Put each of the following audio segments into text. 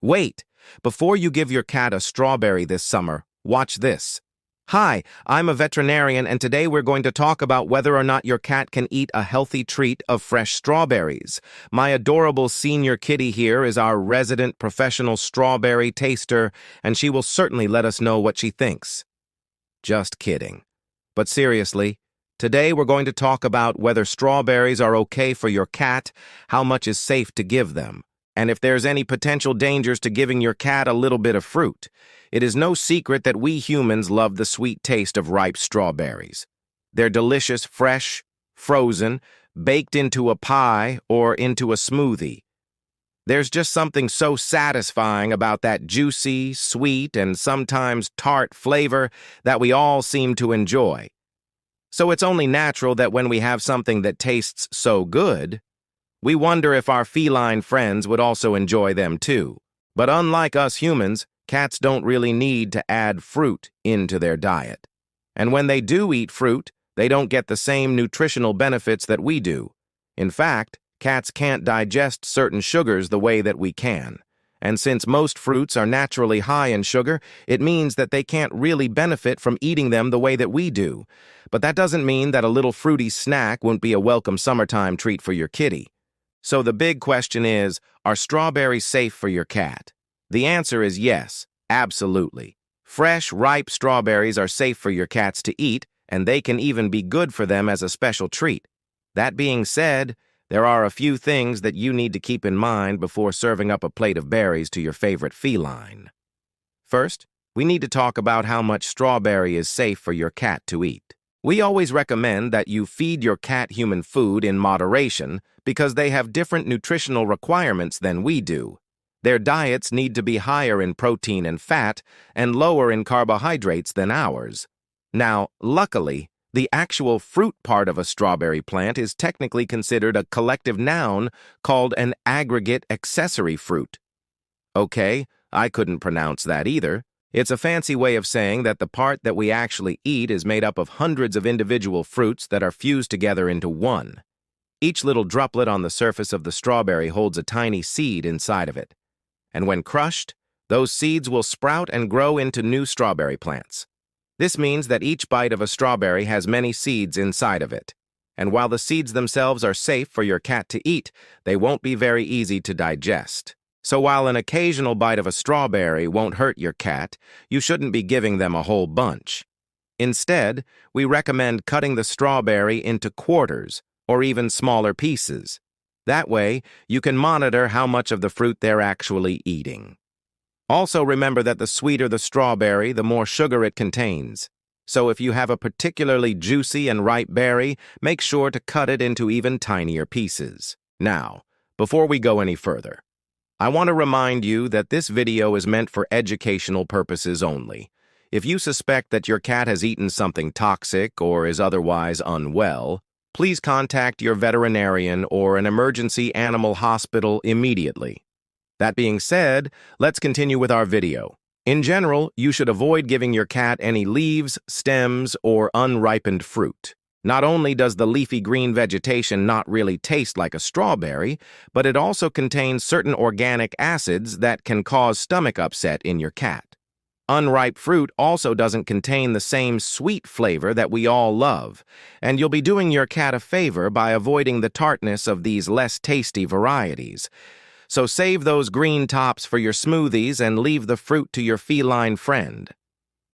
Wait, before you give your cat a strawberry this summer, watch this. Hi, I'm a veterinarian, and today we're going to talk about whether or not your cat can eat a healthy treat of fresh strawberries. My adorable senior kitty here is our resident professional strawberry taster, and she will certainly let us know what she thinks. Just kidding. But seriously, today we're going to talk about whether strawberries are okay for your cat, how much is safe to give them, and if there's any potential dangers to giving your cat a little bit of fruit. It is no secret that we humans love the sweet taste of ripe strawberries. They're delicious, fresh, frozen, baked into a pie or into a smoothie. There's just something so satisfying about that juicy, sweet, and sometimes tart flavor that we all seem to enjoy. So it's only natural that when we have something that tastes so good, we wonder if our feline friends would also enjoy them too. But unlike us humans, cats don't really need to add fruit into their diet. And when they do eat fruit, they don't get the same nutritional benefits that we do. In fact, cats can't digest certain sugars the way that we can. And since most fruits are naturally high in sugar, it means that they can't really benefit from eating them the way that we do. But that doesn't mean that a little fruity snack won't be a welcome summertime treat for your kitty. So the big question is, are strawberries safe for your cat? The answer is yes, absolutely. Fresh, ripe strawberries are safe for your cats to eat, and they can even be good for them as a special treat. That being said, there are a few things that you need to keep in mind before serving up a plate of berries to your favorite feline. First, we need to talk about how much strawberry is safe for your cat to eat. We always recommend that you feed your cat human food in moderation because they have different nutritional requirements than we do. Their diets need to be higher in protein and fat and lower in carbohydrates than ours. Now, luckily, the actual fruit part of a strawberry plant is technically considered a collective noun called an aggregate accessory fruit. Okay, I couldn't pronounce that either. It's a fancy way of saying that the part that we actually eat is made up of hundreds of individual fruits that are fused together into one. Each little droplet on the surface of the strawberry holds a tiny seed inside of it. And when crushed, those seeds will sprout and grow into new strawberry plants. This means that each bite of a strawberry has many seeds inside of it. And while the seeds themselves are safe for your cat to eat, they won't be very easy to digest. So while an occasional bite of a strawberry won't hurt your cat, you shouldn't be giving them a whole bunch. Instead, we recommend cutting the strawberry into quarters or even smaller pieces. That way, you can monitor how much of the fruit they're actually eating. Also remember that the sweeter the strawberry, the more sugar it contains. So if you have a particularly juicy and ripe berry, make sure to cut it into even tinier pieces. Now, before we go any further, I want to remind you that this video is meant for educational purposes only. If you suspect that your cat has eaten something toxic or is otherwise unwell, please contact your veterinarian or an emergency animal hospital immediately. That being said, let's continue with our video. In general, you should avoid giving your cat any leaves, stems, or unripened fruit. Not only does the leafy green vegetation not really taste like a strawberry, but it also contains certain organic acids that can cause stomach upset in your cat. Unripe fruit also doesn't contain the same sweet flavor that we all love, and you'll be doing your cat a favor by avoiding the tartness of these less tasty varieties. So save those green tops for your smoothies and leave the fruit to your feline friend.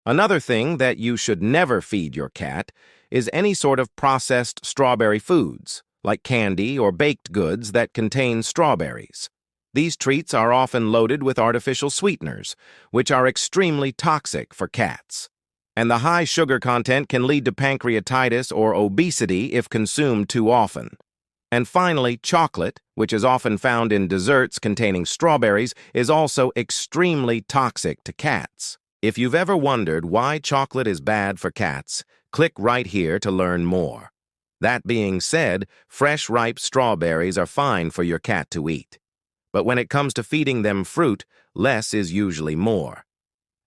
Another thing that you should never feed your cat is any sort of processed strawberry foods, like candy or baked goods that contain strawberries. These treats are often loaded with artificial sweeteners, which are extremely toxic for cats. And the high sugar content can lead to pancreatitis or obesity if consumed too often. And finally, chocolate, which is often found in desserts containing strawberries, is also extremely toxic to cats. If you've ever wondered why chocolate is bad for cats, click right here to learn more. That being said, fresh, ripe strawberries are fine for your cat to eat. But when it comes to feeding them fruit, less is usually more.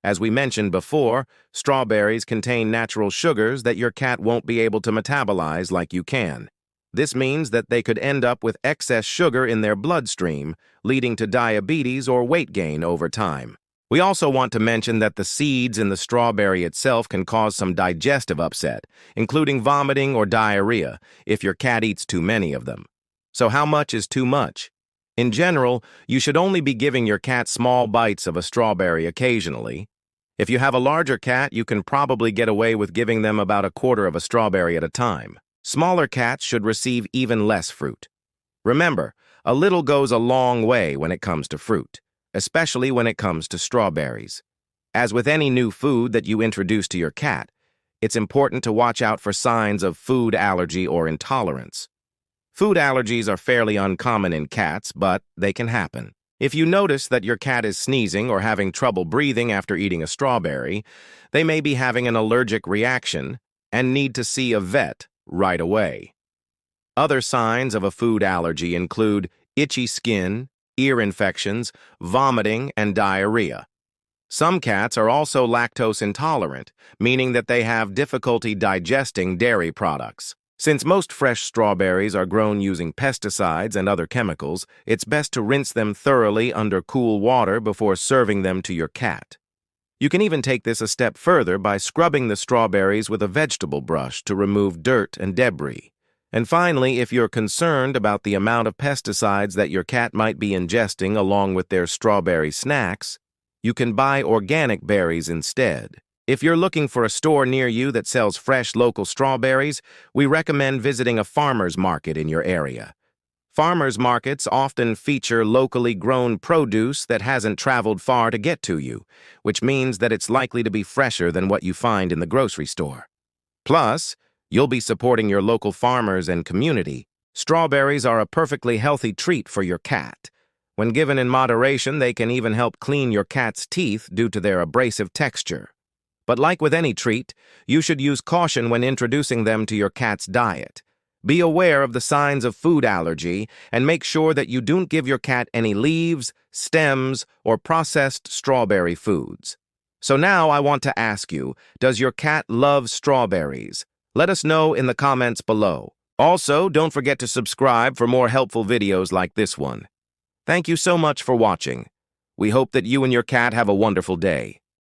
As we mentioned before, strawberries contain natural sugars that your cat won't be able to metabolize like you can. This means that they could end up with excess sugar in their bloodstream, leading to diabetes or weight gain over time. We also want to mention that the seeds in the strawberry itself can cause some digestive upset, including vomiting or diarrhea, if your cat eats too many of them. So how much is too much? In general, you should only be giving your cat small bites of a strawberry occasionally. If you have a larger cat, you can probably get away with giving them about a quarter of a strawberry at a time. Smaller cats should receive even less fruit. Remember, a little goes a long way when it comes to fruit, especially when it comes to strawberries. As with any new food that you introduce to your cat, it's important to watch out for signs of food allergy or intolerance. Food allergies are fairly uncommon in cats, but they can happen. If you notice that your cat is sneezing or having trouble breathing after eating a strawberry, they may be having an allergic reaction and need to see a vet right away. Other signs of a food allergy include itchy skin, ear infections, vomiting, and diarrhea. Some cats are also lactose intolerant, meaning that they have difficulty digesting dairy products. Since most fresh strawberries are grown using pesticides and other chemicals, it's best to rinse them thoroughly under cool water before serving them to your cat. You can even take this a step further by scrubbing the strawberries with a vegetable brush to remove dirt and debris. And finally, if you're concerned about the amount of pesticides that your cat might be ingesting along with their strawberry snacks, you can buy organic berries instead. If you're looking for a store near you that sells fresh local strawberries, we recommend visiting a farmer's market in your area. Farmers markets often feature locally grown produce that hasn't traveled far to get to you, which means that it's likely to be fresher than what you find in the grocery store. Plus, you'll be supporting your local farmers and community. Strawberries are a perfectly healthy treat for your cat. When given in moderation, they can even help clean your cat's teeth due to their abrasive texture. But like with any treat, you should use caution when introducing them to your cat's diet. Be aware of the signs of food allergy and make sure that you don't give your cat any leaves, stems, or processed strawberry foods. So now I want to ask you, does your cat love strawberries? Let us know in the comments below. Also, don't forget to subscribe for more helpful videos like this one. Thank you so much for watching. We hope that you and your cat have a wonderful day.